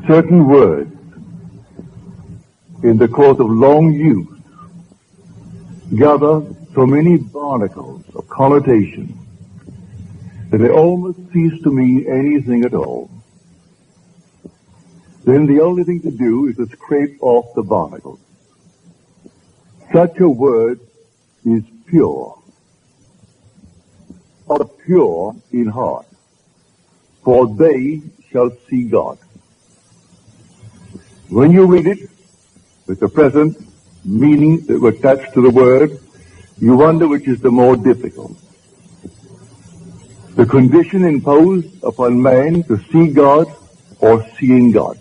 certain words in the course of long use gather so many barnacles of connotation that they almost cease to mean anything at all. Then the only thing to do is to scrape off the barnacles. Such a word is pure, or pure in heart, for they shall see God. When you read it with the present meaning that was attached to the word, you wonder which is the more difficult. The condition imposed upon man to see God or seeing God.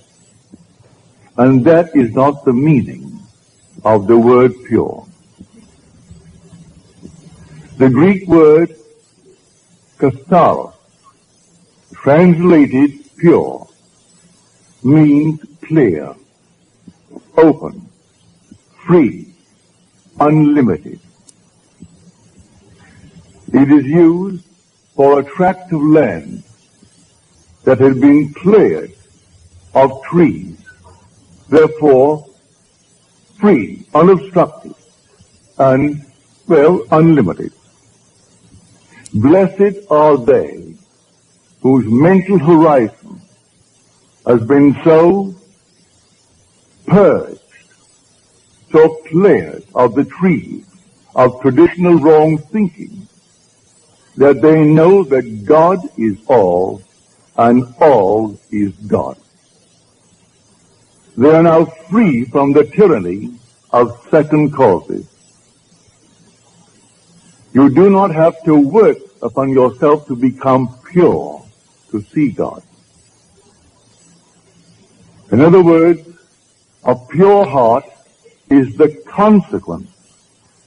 And that is not the meaning of the word pure. The Greek word katharos, translated pure, means clear, open, free, unlimited. It is used for a tract of land that had been cleared of trees, therefore free, unobstructed, and, unlimited. Blessed are they whose mental horizon has been so purged, so cleared of the trees of traditional wrong thinking, that they know that God is all and all is God. They are now free from the tyranny of second causes. You do not have to work upon yourself to become pure, to see God. In other words, a pure heart is the consequence,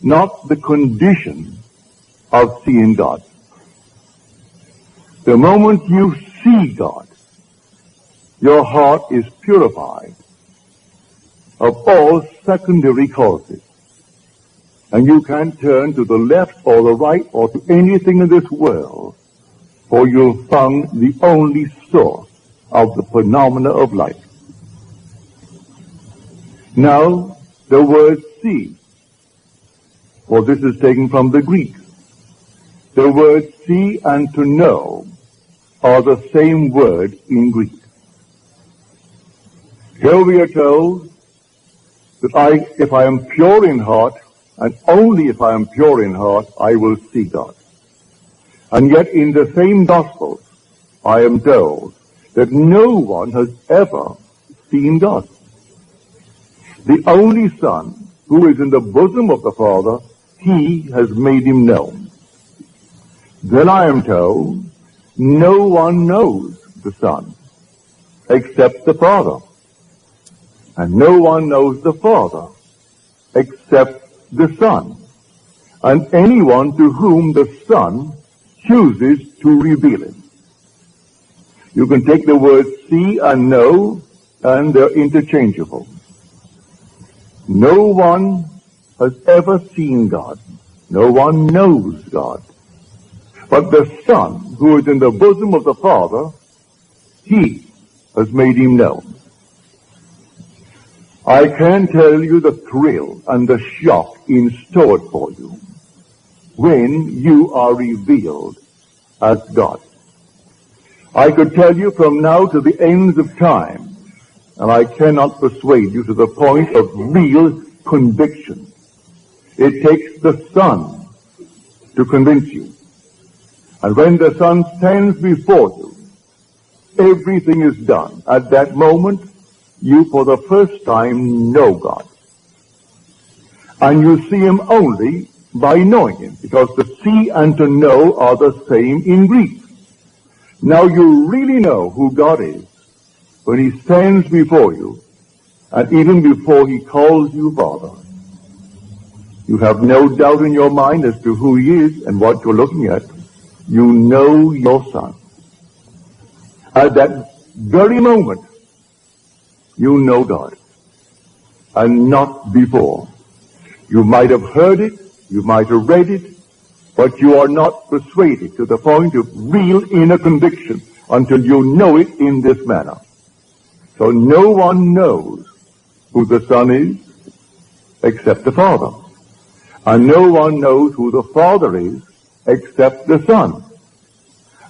not the condition of seeing God. The moment you see God, your heart is purified of all secondary causes. And you can turn to the left or the right or to anything in this world, for you'll find the only source of the phenomena of life. Now, the word see, for this is taken from the Greek. The words see and to know are the same word in Greek. Here we are told that if I am pure in heart, and only if I am pure in heart, I will see God. And yet in the same Gospels, I am told that no one has ever seen God. The only Son, who is in the bosom of the Father, he has made him known. Then I am told, no one knows the Son except the Father. And no one knows the Father except the Son, and anyone to whom the Son chooses to reveal it. You can take the words see and know, and they're interchangeable. No one has ever seen God. No one knows God. But the Son, who is in the bosom of the Father, he has made him known. I can tell you the thrill and the shock in store for you when you are revealed as God. I could tell you from now to the ends of time, and I cannot persuade you to the point of real conviction. It takes the Son to convince you. And when the Son stands before you, everything is done. At that moment, you for the first time know God. And you see him only by knowing him, because to see and to know are the same in Greek. Now you really know who God is when he stands before you, and even before he calls you Father. You have no doubt in your mind as to who he is and what you're looking at. You know your Son. At that very moment, you know God, and not before. You might have heard it, you might have read it, but you are not persuaded to the point of real inner conviction until you know it in this manner. So no one knows who the Son is except the Father. And no one knows who the Father is except the Son.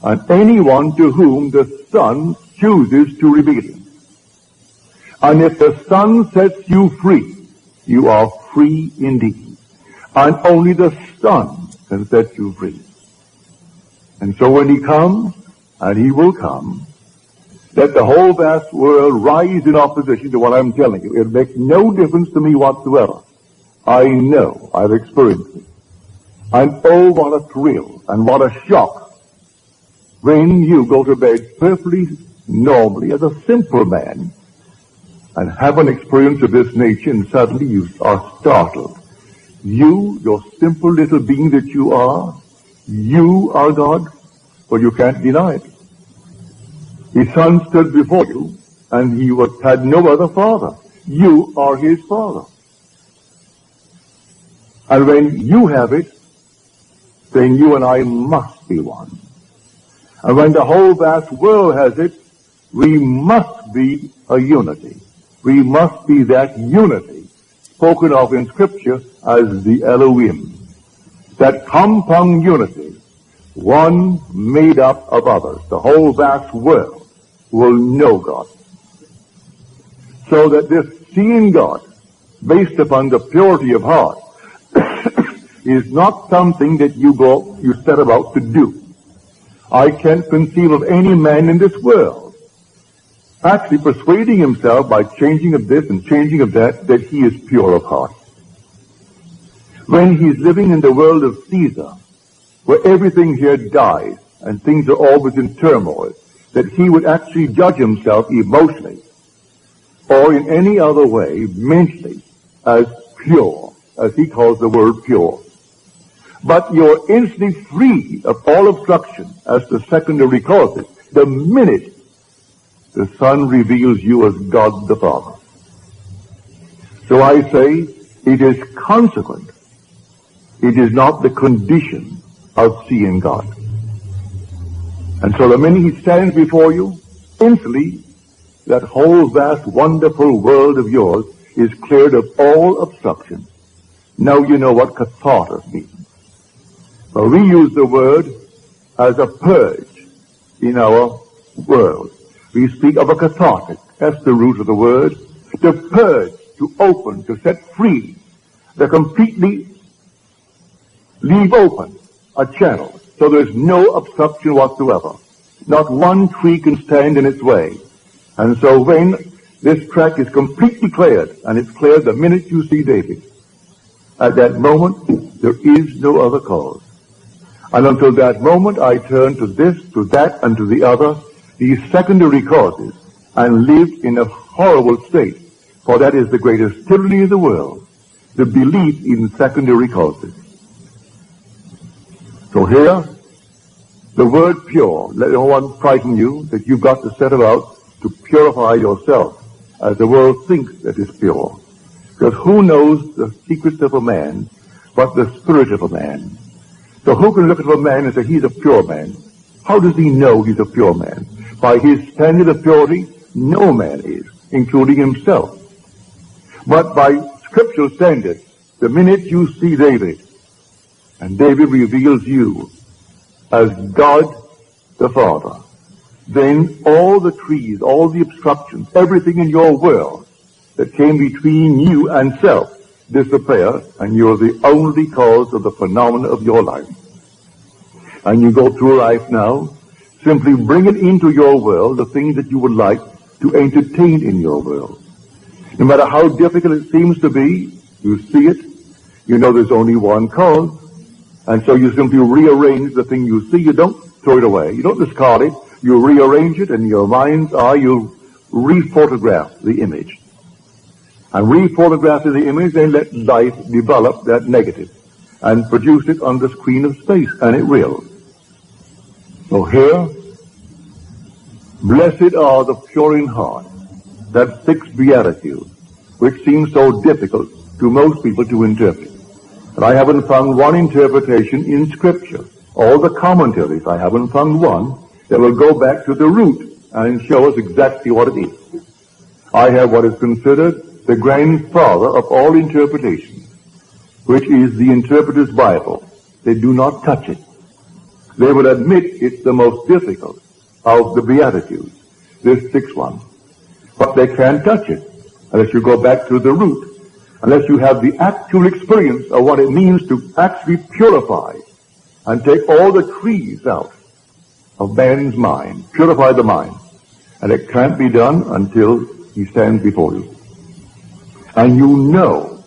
And anyone to whom the Son chooses to reveal him. And if the Son sets you free, you are free indeed. And only the Son can set you free. And so when he comes, and he will come, let the whole vast world rise in opposition to what I'm telling you. It makes no difference to me whatsoever. I know. I've experienced it. And oh, what a thrill and what a shock when you go to bed perfectly normally as a simple man and have an experience of this nature, and suddenly you are startled. You, your simple little being that you are God. Well, you can't deny it. His Son stood before you, and he had no other father. You are his father. And when you have it, then you and I must be one. And when the whole vast world has it, we must be a unity. We must be that unity spoken of in Scripture as the Elohim. That compound unity, one made up of others. The whole vast world will know God. So that this seeing God, based upon the purity of heart, is not something that you set about to do. I can't conceive of any man in this world actually persuading himself by changing of this and changing of that he is pure of heart. When he's living in the world of Caesar, where everything here dies and things are always in turmoil, that he would actually judge himself emotionally or in any other way, mentally, as pure, as he calls the word pure. But you're instantly free of all obstruction as to secondary causes the minute the Son reveals you as God the Father. So I say it is consequent. It is not the condition of seeing God. And so the minute he stands before you, instantly that whole vast wonderful world of yours is cleared of all obstruction. Now you know what catharsis means. Well, we use the word as a purge in our world. We speak of a cathartic. That's the root of the word. To purge, to open, to set free, to completely leave open a channel so there's no obstruction whatsoever. Not one tree can stand in its way. And so when this track is completely cleared, and it's cleared the minute you see David, at that moment there is no other cause. And until that moment I turn to this, to that, and to the other, these secondary causes, and live in a horrible state. For that is the greatest tyranny in the world, the belief in secondary causes. So here, the word pure, let no one frighten you that you've got to set about to purify yourself as the world thinks that is pure. Because who knows the secrets of a man but the spirit of a man? So who can look at a man and say he's a pure man? How does he know he's a pure man? By his standard of purity, no man is, including himself. But by scriptural standards, the minute you see David, and David reveals you as God the Father, then all the trees, all the obstructions, everything in your world that came between you and self disappear, and you're the only cause of the phenomena of your life. And you go through life now, simply bringing into your world the things that you would like to entertain in your world. No matter how difficult it seems to be, you see it, you know there's only one cause, and so you simply rearrange the thing you see. You don't throw it away, you don't discard it, you rearrange it, and your mind's eye, you re-photograph the image. And re-photographing the image, then let life develop that negative and produce it on the screen of space, and it will. So here, blessed are the pure in heart, that sixth beatitude, which seems so difficult to most people to interpret. And I haven't found one interpretation in Scripture. All the commentaries, I haven't found one that will go back to the root and show us exactly what it is. I have what is considered the grandfather of all interpretations, which is the Interpreter's Bible. They do not touch it. They will admit it's the most difficult of the Beatitudes, this sixth one. But they can't touch it unless you go back to the root, unless you have the actual experience of what it means to actually purify and take all the trees out of man's mind, purify the mind. And it can't be done until he stands before you. And you know,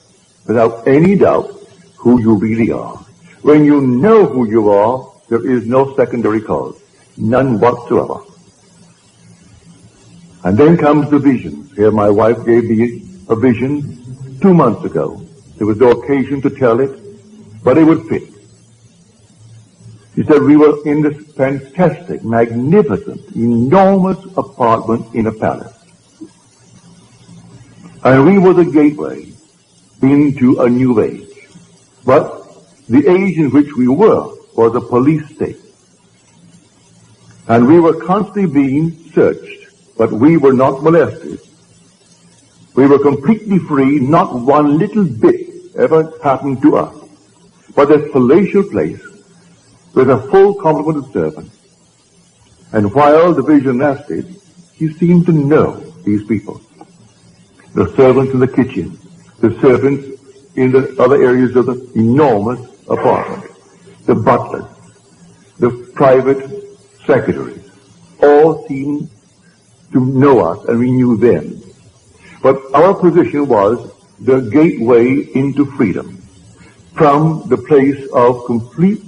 without any doubt, who you really are. When you know who you are, there is no secondary cause, none whatsoever. And then comes the vision. Here my wife gave me a vision 2 months ago. There was no occasion to tell it, but it would fit. She said we were in this fantastic, magnificent, enormous apartment in a palace. And we were the gateway into a new age. But the age in which we were was a police state. And we were constantly being searched, but we were not molested. We were completely free, not one little bit ever happened to us. But this palatial place with a full complement of servants. And while the vision lasted, he seemed to know these people. The servants in the kitchen, the servants in the other areas of the enormous apartment, the butlers, the private secretaries, all seemed to know us, and we knew them. But our position was the gateway into freedom from the place of complete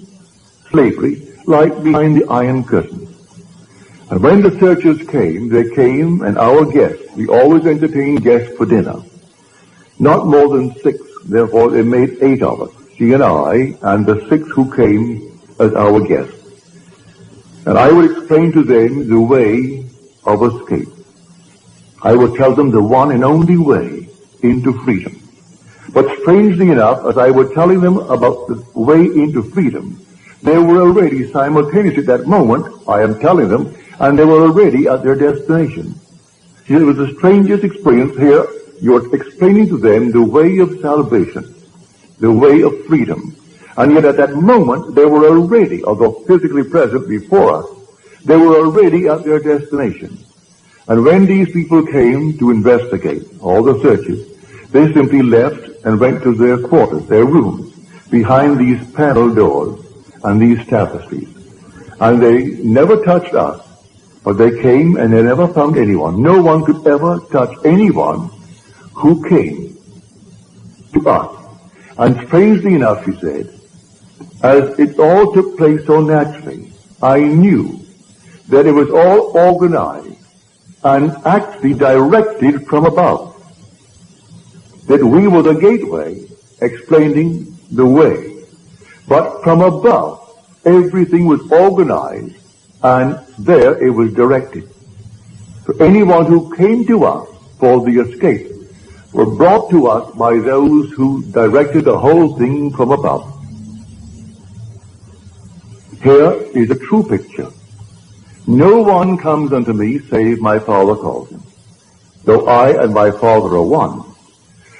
slavery, like behind the Iron Curtain. And when the searchers came, they came, and our guests, we always entertained guests for dinner. Not more than 6, therefore they made 8 of us, she and I, and the 6 who came as our guests. And I would explain to them the way of escape. I would tell them the one and only way into freedom. But strangely enough, as I was telling them about the way into freedom, they were already simultaneously at that moment, I am telling them, and they were already at their destination. See, it was the strangest experience here. You're explaining to them the way of salvation, the way of freedom. And yet at that moment, they were already, although physically present before us, they were already at their destination. And when these people came to investigate all the searches, they simply left and went to their quarters, their rooms, behind these panel doors and these tapestries. And they never touched us, but they came and they never found anyone. No one could ever touch anyone who came to us. And strangely enough, she said, as it all took place so naturally, I knew that it was all organized and actually directed from above. That we were the gateway explaining the way. But from above, everything was organized and there it was directed. So anyone who came to us for the escape were brought to us by those who directed the whole thing from above. Here is a true picture. No one comes unto me save my Father calls him, though I and my Father are one.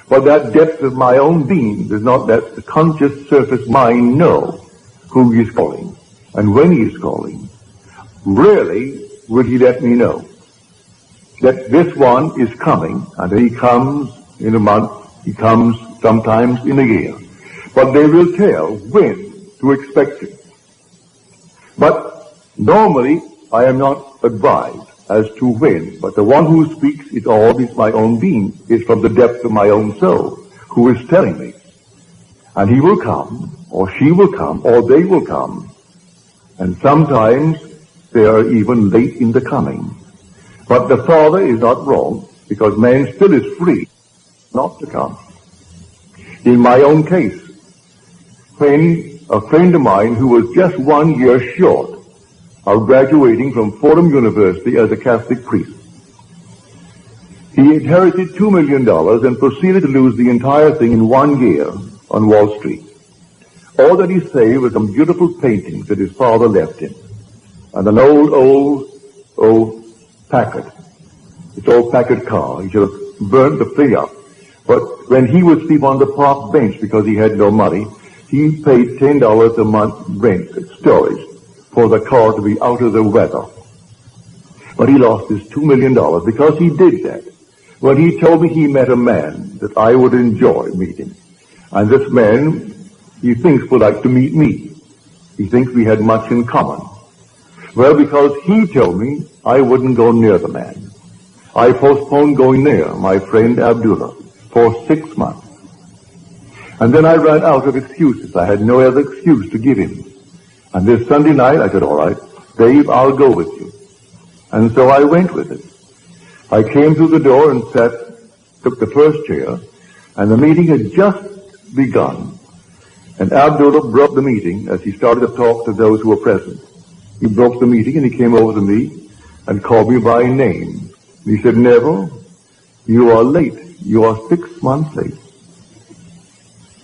But that depth of my own being does not let the conscious surface mind know who he is calling and when he is calling. Rarely would he let me know that this one is coming, and he comes in a month, he comes sometimes in a year. But they will tell when to expect it. But normally I am not advised as to when, but the one who speaks is always my own being, is from the depth of my own soul, who is telling me. And he will come, or she will come, or they will come. And sometimes they are even late in the coming. But the Father is not wrong, because man still is free not to come. In my own case, when a friend of mine who was just 1 year short of graduating from Fordham University as a Catholic priest, he inherited $2 million and proceeded to lose the entire thing in 1 year on Wall Street. All that he saved was some beautiful paintings that his father left him, and an old Packard This old Packard car. He should have burned the thing up. But when he would sleep on the park bench because he had no money, he paid $10 a month rent, storage, for the car to be out of the weather. But he lost his $2 million because he did that. When he told me he met a man that I would enjoy meeting. And this man, he thinks would like to meet me. He thinks we had much in common. Well, because he told me I wouldn't go near the man. I postponed going near my friend Abdullah for 6 months. And then I ran out of excuses. I had no other excuse to give him. And this Sunday night, I said, all right, Dave, I'll go with you. And so I went with it. I came through the door and took the first chair, and the meeting had just begun. And Abdullah broke the meeting as he started to talk to those who were present. He broke the meeting and he came over to me and called me by name. He said, Neville, you are late. You are 6 months late.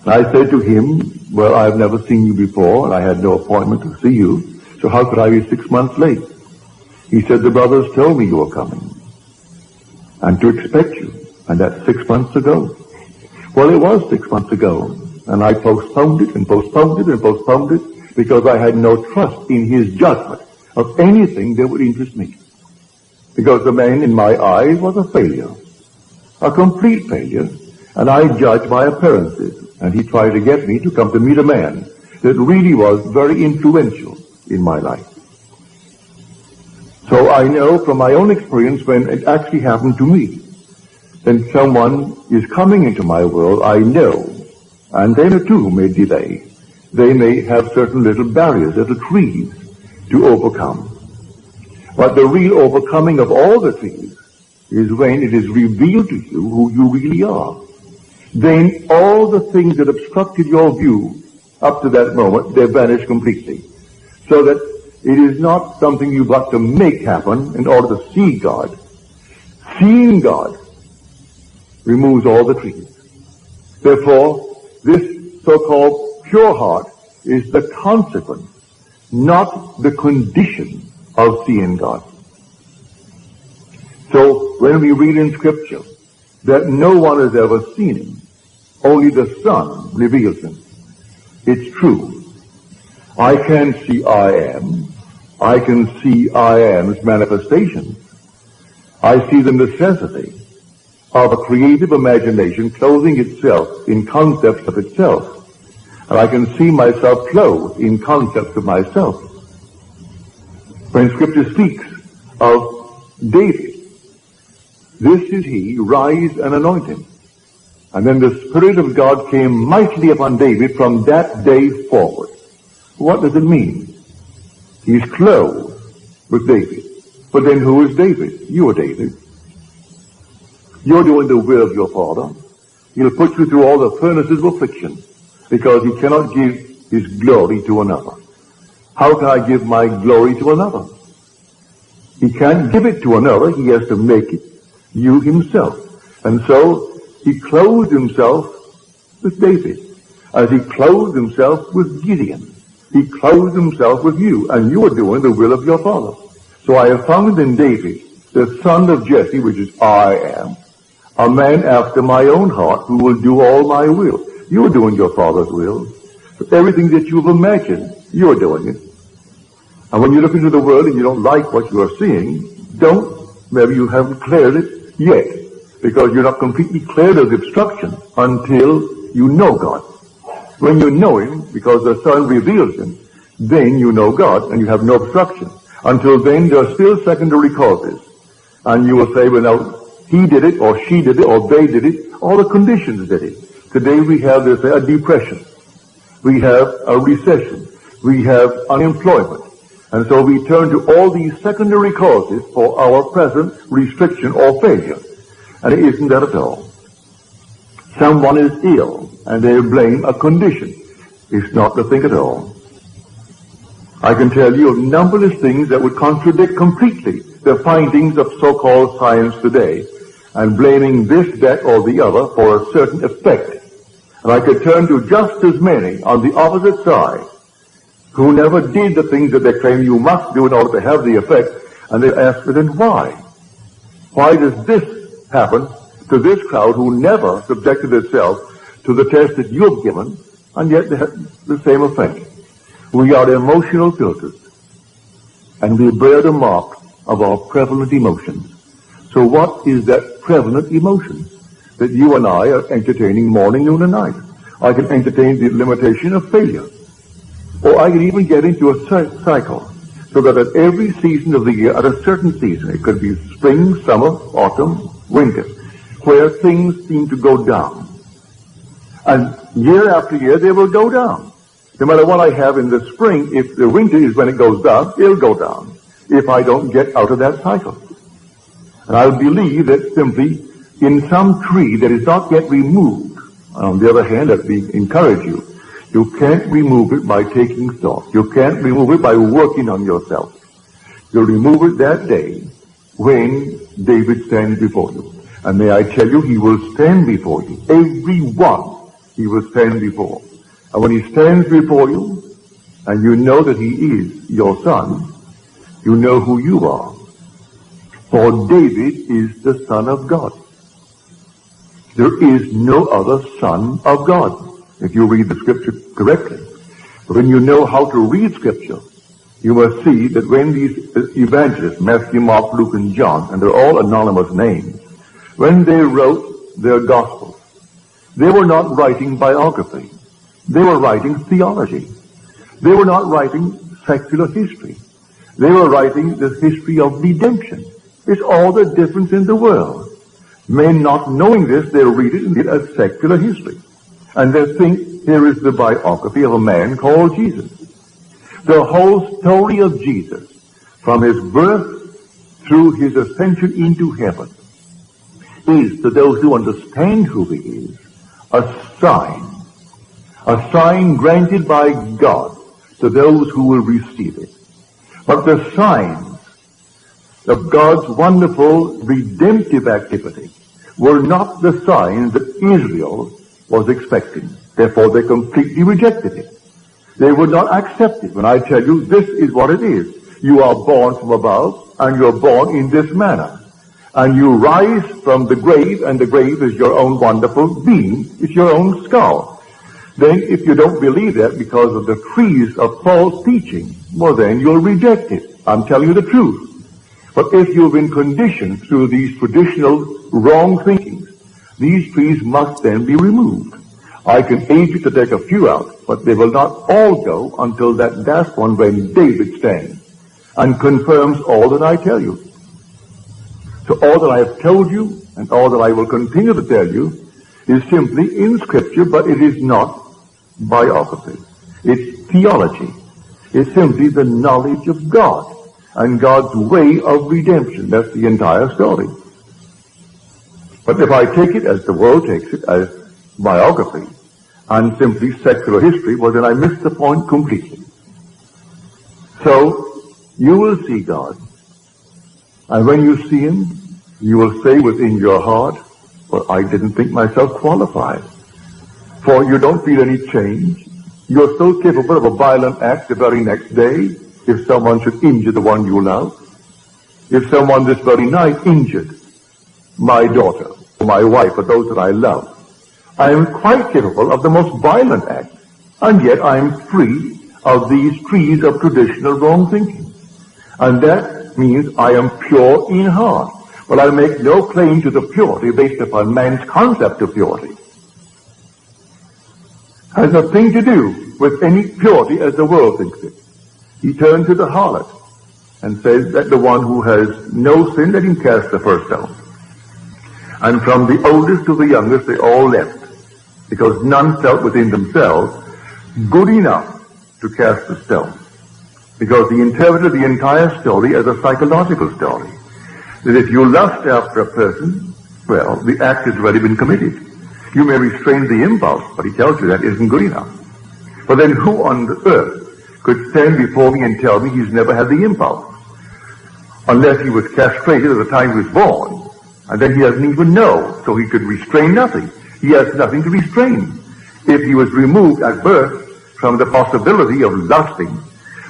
I said to him, well, I've never seen you before, and I had no appointment to see you, so how could I be 6 months late? He said, the brothers told me you were coming, and to expect you, and that's 6 months ago. Well, it was 6 months ago, and I postponed it and postponed it and postponed it because I had no trust in his judgment of anything that would interest me. Because the man in my eyes was a failure, a complete failure, and I judged by appearances. And he tried to get me to come to meet a man that really was very influential in my life. So I know from my own experience when it actually happened to me, when someone is coming into my world, I know, and they too may delay. They may have certain little barriers, little trees to overcome. But the real overcoming of all the trees is when it is revealed to you who you really are. Then all the things that obstructed your view up to that moment, they vanish completely. So that it is not something you've got to make happen in order to see God. Seeing God removes all the trees. Therefore, this so-called pure heart is the consequence, not the condition of seeing God. So when we read in Scripture that no one has ever seen him, only the Son reveals him, it's true. I can see I am. I can see I am's manifestations. I see the necessity of a creative imagination clothing itself in concepts of itself. And I can see myself clothed in concepts of myself. When Scripture speaks of David, this is he, rise and anoint him. And then the Spirit of God came mightily upon David from that day forward. What does it mean? He's clothed with David. But then who is David? You are David. You're doing the will of your Father. He'll put you through all the furnaces of affliction because he cannot give his glory to another. How can I give my glory to another? He can't give it to another. He has to make it you himself. And so he clothed himself with David, as he clothed himself with Gideon. He clothed himself with you, and you are doing the will of your Father. So I have found in David, the son of Jesse, which is I am, a man after my own heart who will do all my will. You are doing your Father's will. But everything that you've imagined, you are doing it. And when you look into the world and you don't like what you are seeing, maybe you haven't cleared it yet, because you're not completely cleared of the obstruction until you know God. When you know him, because the Son reveals him, then you know God and you have no obstruction. Until then, there are still secondary causes. And you will say, well, now, he did it, or she did it, or they did it, all the conditions did it. Today we have this, a depression. We have a recession. We have unemployment. And so we turn to all these secondary causes for our present restriction or failure. And it isn't that at all. Someone is ill, and they blame a condition. It's not the thing at all. I can tell you of numberless things that would contradict completely the findings of so-called science today, and blaming this, that, or the other for a certain effect. And I could turn to just as many on the opposite side who never did the things that they claim you must do in order to have the effect, and they ask, then why? Why does this happen to this crowd who never subjected itself to the test that you've given, and yet they have the same effect? We are emotional filters, and we bear the mark of our prevalent emotions. So what is that prevalent emotion that you and I are entertaining morning, noon, and night? I can entertain the limitation of failure. Or I can even get into a cycle, so that at every season of the year, at a certain season, it could be spring, summer, autumn, winter, where things seem to go down. And year after year, they will go down. No matter what I have in the spring, if the winter is when it goes down, it'll go down, if I don't get out of that cycle. And I believe that simply in some tree that is not yet removed, on the other hand, let me encourage you, you can't remove it by taking thought. You can't remove it by working on yourself. You'll remove it that day when David stands before you. And may I tell you, he will stand before you. Every one he will stand before. And when he stands before you, and you know that he is your son, you know who you are. For David is the Son of God. There is no other Son of God, if you read the Scripture correctly. But when you know how to read Scripture, you must see that when these evangelists, Matthew, Mark, Luke, and John, and they're all anonymous names, when they wrote their Gospels, they were not writing biography. They were writing theology. They were not writing secular history. They were writing the history of redemption. It's all the difference in the world. Men not knowing this, they read it as secular history. And they think here is the biography of a man called Jesus. The whole story of Jesus, from his birth through his ascension into heaven, is, to those who understand who he is, a sign granted by God to those who will receive it. But the signs of God's wonderful redemptive activity were not the signs that Israel was expecting. Therefore, they completely rejected it. They would not accept it. When I tell you, this is what it is. You are born from above, and you're born in this manner. And you rise from the grave, and the grave is your own wonderful being. It's your own skull. Then, if you don't believe that because of the trees of false teaching, well, then you'll reject it. I'm telling you the truth. But if you've been conditioned through these traditional wrong thinkings, these trees must then be removed. I can aid you to take a few out, but they will not all go until that last one when David stands and confirms all that I tell you. So all that I have told you and all that I will continue to tell you is simply in Scripture, but it is not biography. It's theology. It's simply the knowledge of God and God's way of redemption. That's the entire story. But if I take it as the world takes it, as biography, and simply secular history, well, then I miss the point completely. So, you will see God, and when you see him, you will say within your heart, well, I didn't think myself qualified. For you don't feel any change. You're so capable of a violent act the very next day, if someone should injure the one you love. If someone this very night injured my daughter, or my wife, or those that I love, I am quite capable of the most violent act, and yet I am free of these trees of traditional wrong thinking. And that means I am pure in heart. But I make no claim to the purity based upon man's concept of purity. Has nothing to do with any purity as the world thinks it. He turned to the harlot and said that the one who has no sin, let him cast the first stone. And from the oldest to the youngest, they all left, because none felt within themselves good enough to cast the stone. Because he interpreted the entire story as a psychological story. That if you lust after a person, well, the act has already been committed. You may restrain the impulse, but he tells you that isn't good enough. But then who on the earth could stand before me and tell me he's never had the impulse? Unless he was castrated at the time he was born, and then he doesn't even know, so he could restrain nothing. He has nothing to restrain. If he was removed at birth from the possibility of lusting,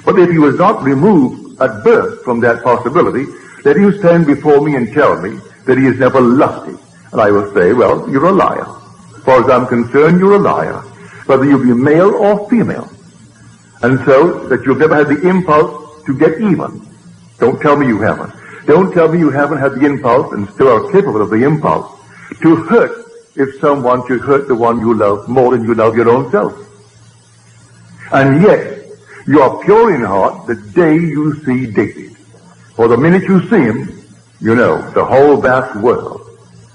but if he was not removed at birth from that possibility, let him stand before me and tell me that he has never lusted. And I will say, well, you're a liar. As far as I'm concerned, you're a liar. Whether you be male or female. And so, that you've never had the impulse to get even. Don't tell me you haven't. Don't tell me you haven't had the impulse and still are capable of the impulse to hurt if someone should hurt the one you love more than you love your own self. And yet, you are pure in heart the day you see David. For the minute you see him, you know the whole vast world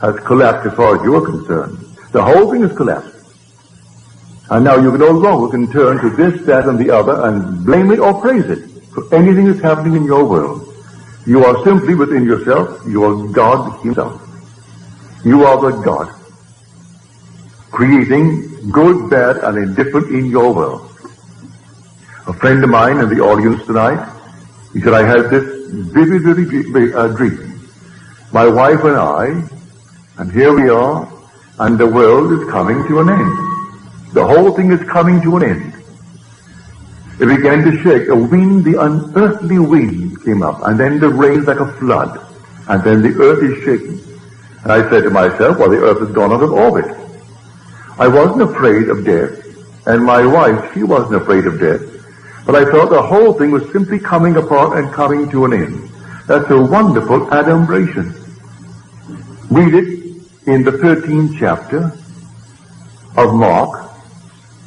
has collapsed as far as you are concerned. The whole thing has collapsed. And now you no longer can turn to this, that, and the other and blame it or praise it for anything that's happening in your world. You are simply within yourself. You are God himself. You are the God, creating good, bad, and indifferent in your world. A friend of mine in the audience tonight, he said, I had this vivid dream. My wife and I, and here we are, and the world is coming to an end. The whole thing is coming to an end. It began to shake. A wind, the unearthly wind came up, and then the rain like a flood, and then the earth is shaking. And I said to myself, well, the earth has gone out of orbit. I wasn't afraid of death, and my wife, she wasn't afraid of death, but I thought the whole thing was simply coming apart and coming to an end. That's a wonderful adumbration. Read it in the 13th chapter of Mark.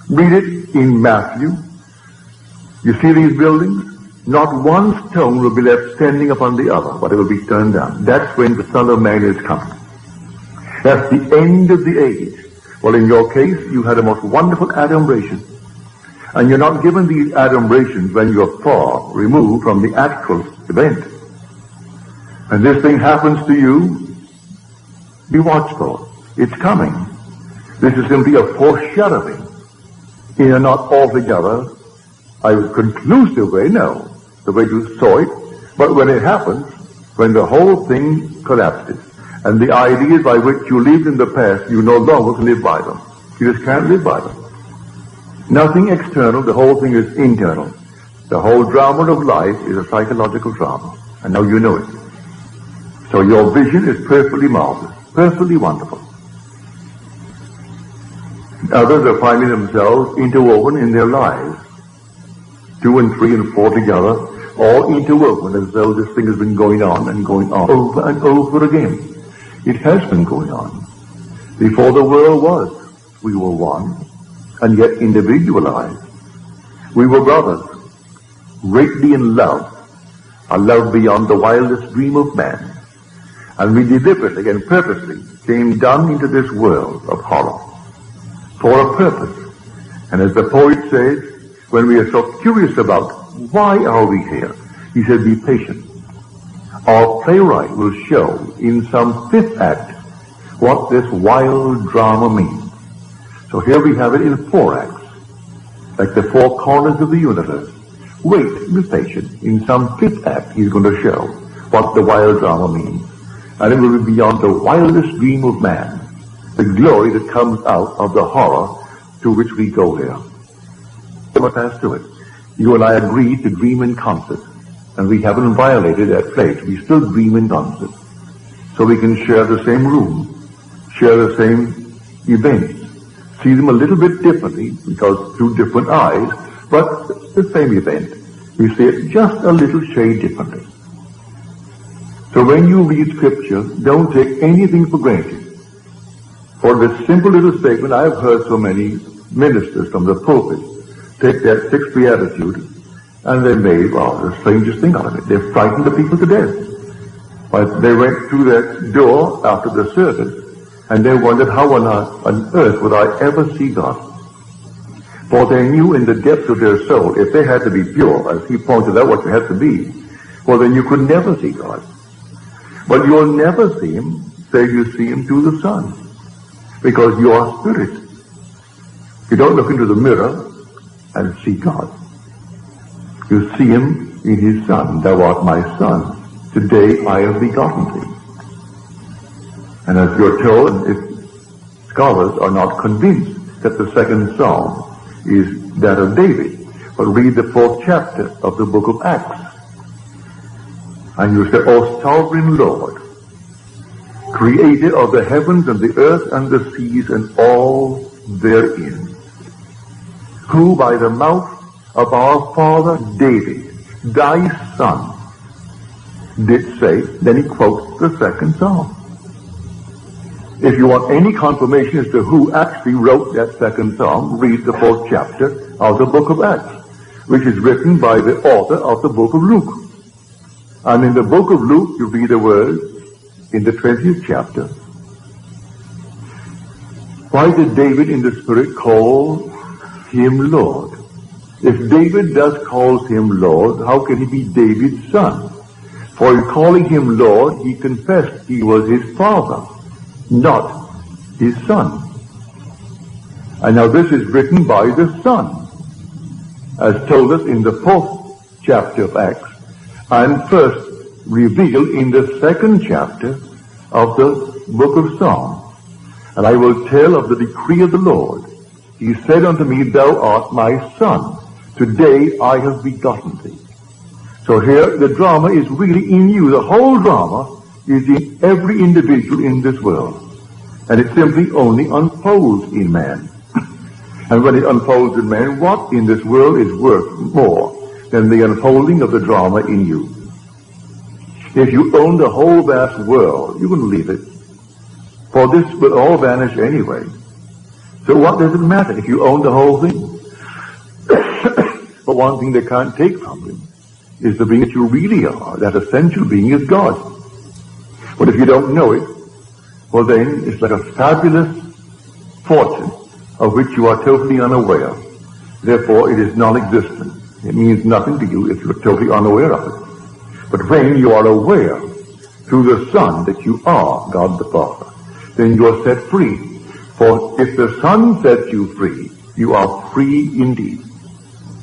Read it in Matthew. You see these buildings? Not one stone will be left standing upon the other, but it will be turned down. That's when the Son of Man is coming. That's the end of the age. Well, in your case, you had a most wonderful adumbration. And you're not given these adumbrations when you're far removed from the actual event. And this thing happens to you, be watchful. It's coming. This is simply a foreshadowing. In a not altogether, I would conclusive way, no, the way you saw it, but when it happens, when the whole thing collapses, and the ideas by which you lived in the past, you no longer can live by them. You just can't live by them. Nothing external, the whole thing is internal. The whole drama of life is a psychological drama, and now you know it. So your vision is perfectly marvelous, perfectly wonderful. Others are finding themselves interwoven in their lives. 2 and 3 and 4 together, all interwoven as though this thing has been going on over and over again. It has been going on. Before the world was, we were one, and yet individualized. We were brothers, greatly in love, a love beyond the wildest dream of man. And we deliberately and purposely came down into this world of horror for a purpose. And as the poet says, when we are so curious about why are we here, he said, be patient. Our playwright will show in some 5th act what this wild drama means. So here we have it in 4 acts, like the 4 corners of the universe. Wait, be patient. In some 5th act, he's going to show what the wild drama means. And it will be beyond the wildest dream of man, the glory that comes out of the horror to which we go here. What has to it? You and I agreed to dream in concert, and we haven't violated that pledge. We still dream in concert. So we can share the same room, share the same events, see them a little bit differently because through different eyes, but the same event. We see it just a little shade differently. So when you read Scripture, don't take anything for granted. For this simple little statement, I have heard so many ministers from the pulpit take that 6th beatitude and they made, the strangest thing out of it. They frightened the people to death. But they went through that door after the service and they wondered how on earth would I ever see God. For they knew in the depths of their soul, if they had to be pure, as he pointed out what they had to be, well then you could never see God. But you'll never see him, say you see him through the sun. Because you are spirit. You don't look into the mirror and see God. You see him in his Son. Thou art my Son. Today I have begotten thee. And as you're told, if scholars are not convinced that the 2nd Psalm is that of David, but read the 4th chapter of the book of Acts. And you say, O sovereign Lord, creator of the heavens and the earth and the seas and all therein, who by the mouth of our father David, thy son, did say, then he quotes the second psalm. If you want any confirmation as to who actually wrote that second psalm, read the 4th chapter of the book of Acts, which is written by the author of the book of Luke. And in the book of Luke, you read the words in the 20th chapter. Why did David in the Spirit call him Lord? If David thus calls him Lord, how can he be David's son? For in calling him Lord, he confessed he was his father, not his son. And now this is written by the Son, as told us in the 4th chapter of Acts, and first revealed in the 2nd chapter of the book of Psalms. And I will tell of the decree of the Lord. He said unto me, thou art my son. Today I have begotten thee. So here the drama is really in you. The whole drama is in every individual in this world. And it simply only unfolds in man. And when it unfolds in man, what in this world is worth more than the unfolding of the drama in you? If you own the whole vast world, you can leave it. For this will all vanish anyway. So what does it matter if you own the whole thing? But one thing they can't take from you is the being that you really are. That essential being is God. But if you don't know it, well then it's like a fabulous fortune of which you are totally unaware. Therefore it is non-existent. It means nothing to you if you're totally unaware of it. But when you are aware through the Son that you are God the Father, then you are set free. For if the Son sets you free, you are free indeed.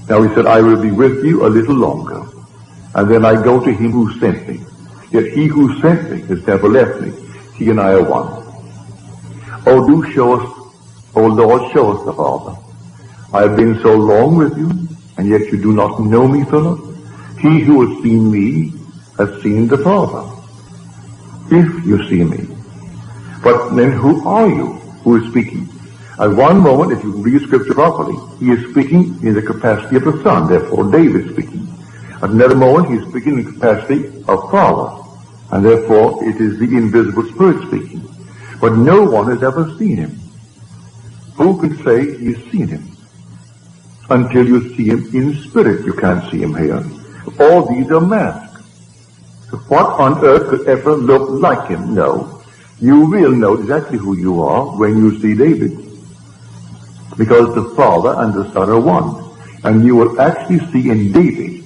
Now he said, I will be with you a little longer, and then I go to him who sent me. Yet he who sent me has never left me. He and I are one. Oh, do show us, oh Lord, show us the Father. I have been so long with you, and yet you do not know me, Philip. He who has seen me has seen the Father, if you see me. But then who are you who is speaking? At one moment, if you read Scripture properly, he is speaking in the capacity of the Son, therefore David is speaking. At another moment, he is speaking in the capacity of Father, and therefore it is the invisible Spirit speaking. But no one has ever seen him. Who can say he's seen him? Until you see him in spirit, you can't see him here. All these are masks. What on earth could ever look like him? No. You will know exactly who you are when you see David. Because the Father and the Son are one. And you will actually see in David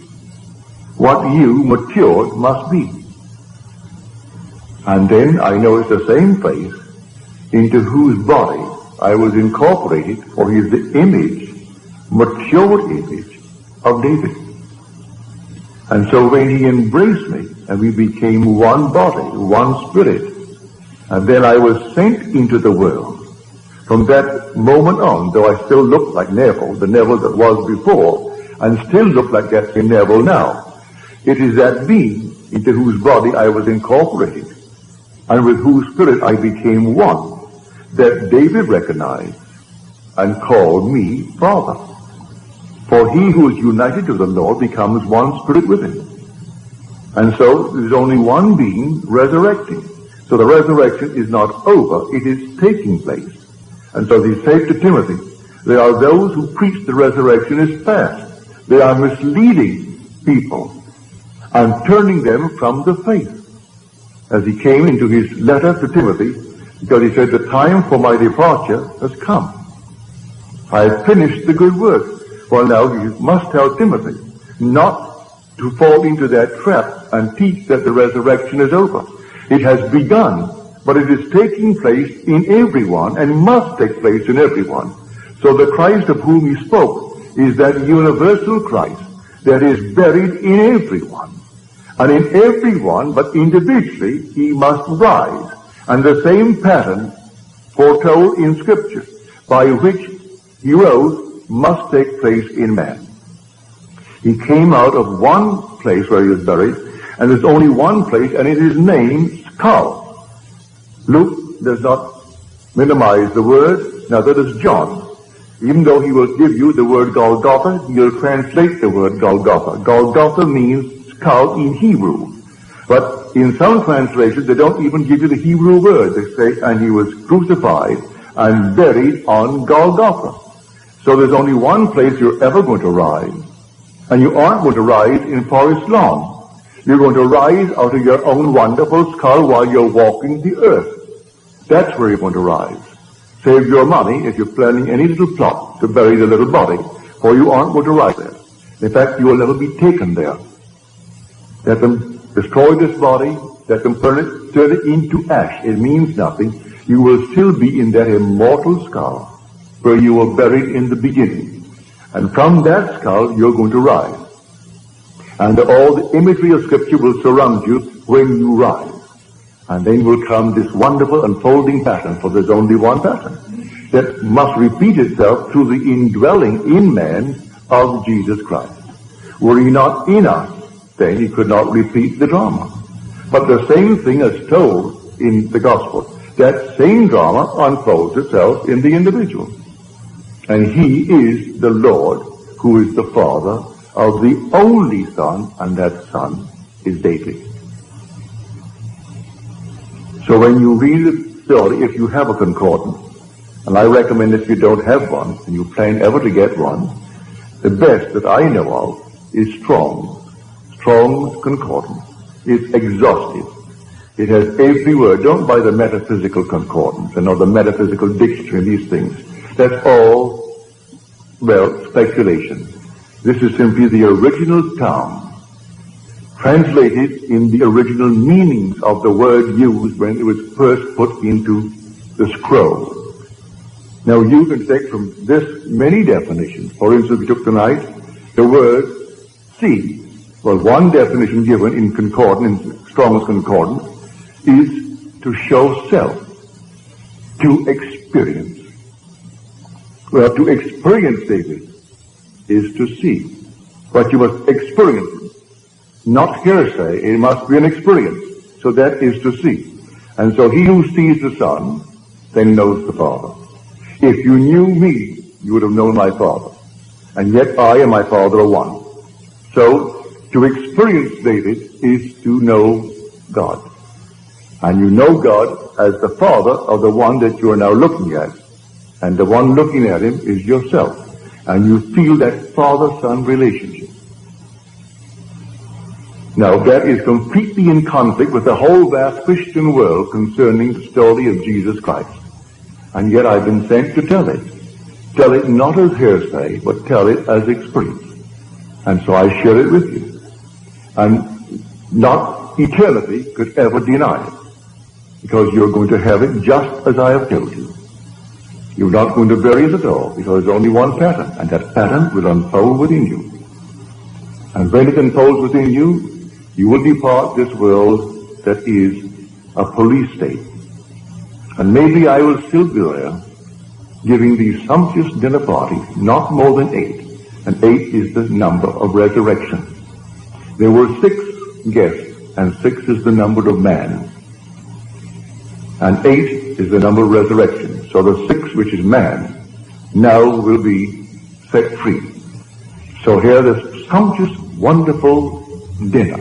what you, matured, must be. And then I noticed the same face into whose body I was incorporated, for he is the image, matured image of David. And so when he embraced me, and we became one body, one spirit, and then I was sent into the world. From that moment on, though I still looked like Neville, the Neville that was before, and still look like that same Neville now, it is that being into whose body I was incorporated, and with whose spirit I became one, that David recognized and called me Father. For he who is united to the Lord becomes one spirit with him. And so there's only one being resurrecting. So the resurrection is not over, it is taking place. And so he said to Timothy, there are those who preach the resurrection is past. They are misleading people and turning them from the faith. As he came into his letter to Timothy, because he said, the time for my departure has come. I have finished the good work. Well, now you must tell Timothy not to fall into that trap and teach that the resurrection is over. It has begun, but it is taking place in everyone and must take place in everyone. So the Christ of whom he spoke is that universal Christ that is buried in everyone. And in everyone, but individually, he must rise. And the same pattern foretold in Scripture by which he rose must take place in man. He came out of one place where he was buried, and there's only one place, and it is named skull. Luke does not minimize the word, neither does John. Even though he will give you the word Golgotha, he'll translate the word Golgotha. Golgotha means skull in Hebrew. But in some translations, they don't even give you the Hebrew word. They say, and he was crucified and buried on Golgotha. So there's only one place you're ever going to rise. And you aren't going to rise in Forest Lawn. You're going to rise out of your own wonderful skull while you're walking the earth. That's where you're going to rise. Save your money if you're planning any little plot to bury the little body, for you aren't going to rise there. In fact, you will never be taken there. Let them destroy this body, let them turn it into ash. It means nothing. You will still be in that immortal skull where you were buried in the beginning. And from that skull, you're going to rise. And all the imagery of Scripture will surround you when you rise. And then will come this wonderful unfolding pattern, for there's only one pattern, that must repeat itself through the indwelling in man of Jesus Christ. Were he not in us, then he could not repeat the drama. But the same thing is told in the gospel. That same drama unfolds itself in the individual. And he is the Lord, who is the Father of the only Son, and that Son is David. So when you read the story, if you have a concordance, and I recommend if you don't have one, and you plan ever to get one, the best that I know of is Strong's concordance. It's exhaustive. It has every word. Don't buy the metaphysical concordance and or the metaphysical dictionary, these things. That's all, well, speculation. This is simply the original term, translated in the original meanings of the word used when it was first put into the scroll. Now you can take from this many definitions. For instance, we took tonight the word see. Well, one definition given in concordance, in Strong's concordance, is to show self, to experience. Well, to experience, David, is to see. But you must experience it. Not hearsay, it must be an experience. So that is to see. And so he who sees the Son, then knows the Father. If you knew me, you would have known my Father. And yet I and my Father are one. So, to experience David is to know God. And you know God as the Father of the one that you are now looking at. And the one looking at him is yourself. And you feel that father-son relationship. Now, that is completely in conflict with the whole vast Christian world concerning the story of Jesus Christ. And yet I've been sent to tell it. Tell it not as hearsay, but tell it as experience. And so I share it with you. And not eternity could ever deny it. Because you're going to have it just as I have told you. You're not going to bury it at all, because there's only one pattern, and that pattern will unfold within you. And when it unfolds within you, you will depart this world that is a police state. And maybe I will still be there, giving these sumptuous dinner parties, not more than 8. And 8 is the number of resurrection. There were 6 guests, and 6 is the number of man. And 8 is the number of resurrection. So the 6, which is man, now will be set free. So here this sumptuous, wonderful dinner.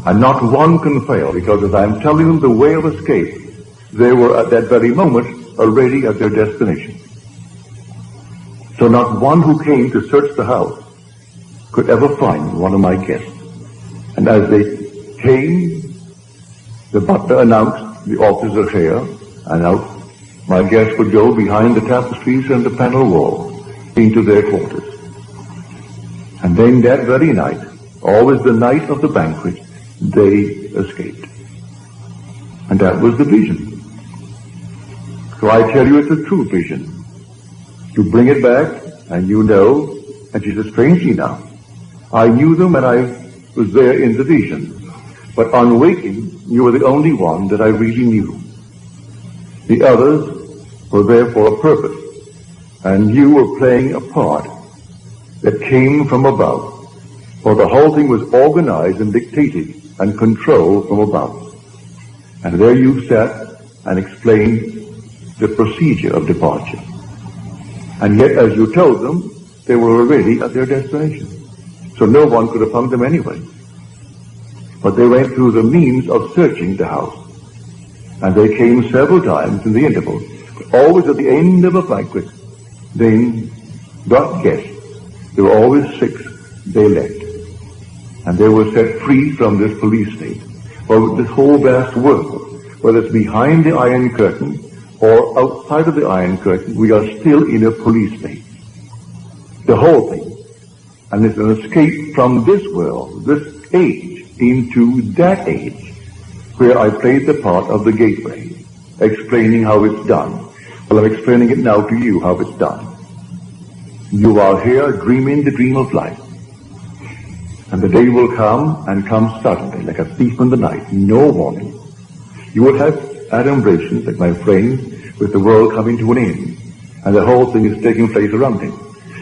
And not one can fail, because as I'm telling them the way of escape, they were at that very moment already at their destination. So not one who came to search the house could ever find one of my guests. And as they came, the butler announced the officers are here, and out my guests would go behind the tapestries and the panel wall into their quarters. And then that very night, always the night of the banquet, they escaped. And that was the vision. So I tell you, it's a true vision. You bring it back, and you know, and she says, strangely enough, I knew them and I was there in the vision. But on waking, you were the only one that I really knew. The others were there for a purpose, and you were playing a part that came from above. For the whole thing was organized and dictated and controlled from above. And there you sat and explained the procedure of departure. And yet, as you told them, they were already at their destination. So no one could have found them anyway. But they went through the means of searching the house. And they came several times in the interval, but always at the end of a banquet. Then got guests. There were always 6. They left. And they were set free from this police state. For this whole vast world, whether it's behind the Iron Curtain or outside of the Iron Curtain, we are still in a police state. The whole thing. And it's an escape from this world, this age, into that age, where I played the part of the gateway, explaining how it's done. Well, I'm explaining it now to you, how it's done. You are here dreaming the dream of life. And the day will come, and come suddenly, like a thief in the night, no warning. You will have adumbrations, like my friend, with the world coming to an end, and the whole thing is taking place around him.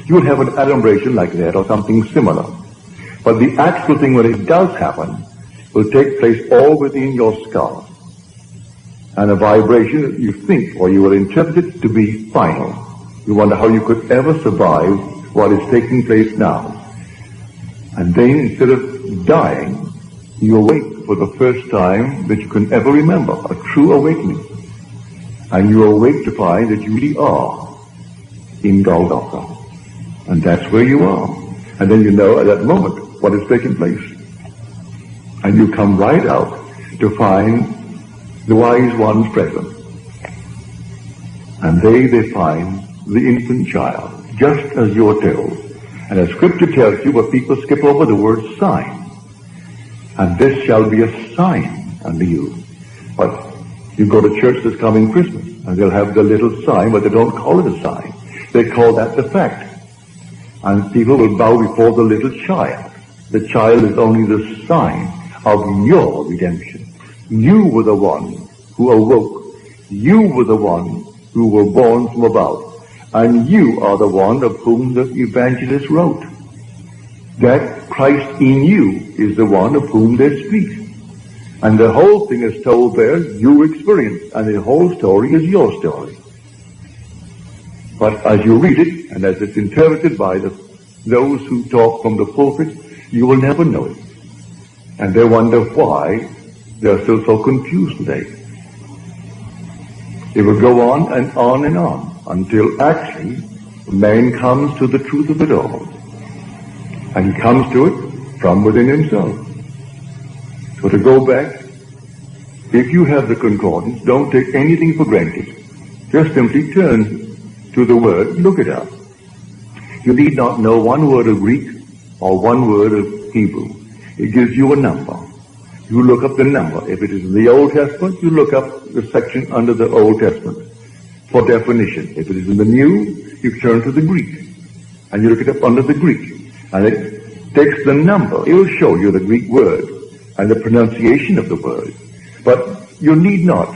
You will have an adumbration like that, or something similar. But the actual thing, when it does happen, will take place all within your skull. And a vibration that you think, or you will interpret it to be final. You wonder how you could ever survive what is taking place now. And then, instead of dying, you awake for the first time that you can ever remember, a true awakening. And you awake to find that you really are in Golgotha. And that's where you are. And then you know at that moment what is taking place. And you come right out to find the wise ones present. And they find the infant child, just as you're told. And as Scripture tells you, but people skip over the word sign. And this shall be a sign unto you. But you go to church this coming Christmas, and they'll have the little sign, but they don't call it a sign. They call that the fact. And people will bow before the little child. The child is only the sign of your redemption. You were the one who awoke. You were the one who were born from above. And you are the one of whom the evangelist wrote. That Christ in you is the one of whom they speak. And the whole thing is told there, you experience. And the whole story is your story. But as you read it, and as it's interpreted by those who talk from the pulpit, you will never know it. And they wonder why they're still so confused today. It will go on and on and on, until actually man comes to the truth of it all. And he comes to it from within himself. So to go back, if you have the concordance, don't take anything for granted. Just simply turn to the word, look it up. You need not know one word of Greek or one word of Hebrew. It gives you a number. You look up the number. If it is in the Old Testament, you look up the section under the Old Testament for definition. If it is in the New, you turn to the Greek. And you look it up under the Greek. And it takes the number. It will show you the Greek word and the pronunciation of the word. But you need not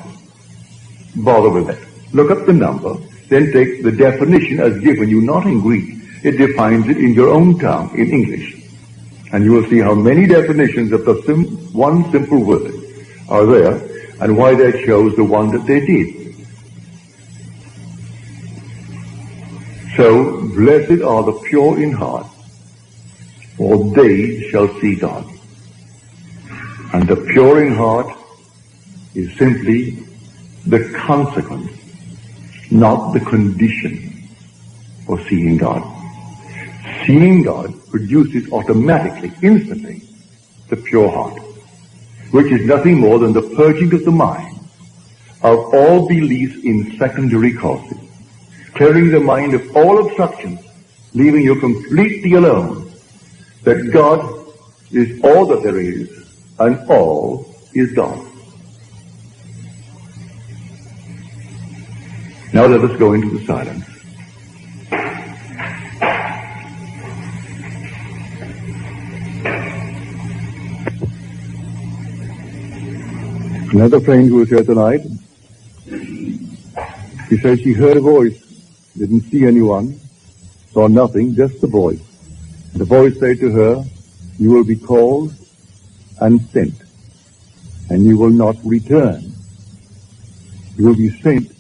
bother with that. Look up the number. Then take the definition as given you, not in Greek. It defines it in your own tongue, in English. And you will see how many definitions of the one simple word are there, and why they chose the one that they did. So, blessed are the pure in heart, for they shall see God. And the pure in heart is simply the consequence, not the condition for seeing God. Seeing God produces automatically, instantly, the pure heart, which is nothing more than the purging of the mind of all beliefs in secondary causes, clearing the mind of all obstructions, leaving you completely alone, that God is all that there is, and all is God. Now let us go into the silence. Another friend who was here tonight, she says she heard a voice, didn't see anyone, saw nothing, just the voice. The voice said to her, you will be called and sent, and you will not return. You will be sent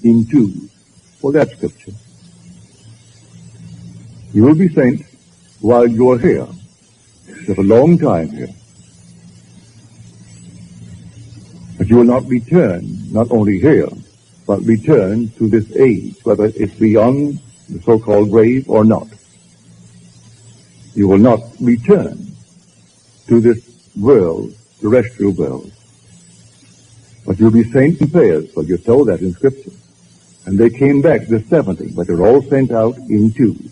in twos. Well, that's Scripture. You will be sent while you are here. You have a long time here. But you will not return, not only here, but return to this age, whether it's beyond the so-called grave or not. You will not return to this world, terrestrial world. But you'll be sent in pairs, well, you're told that in Scripture. And they came back, the 70, but they're all sent out in twos.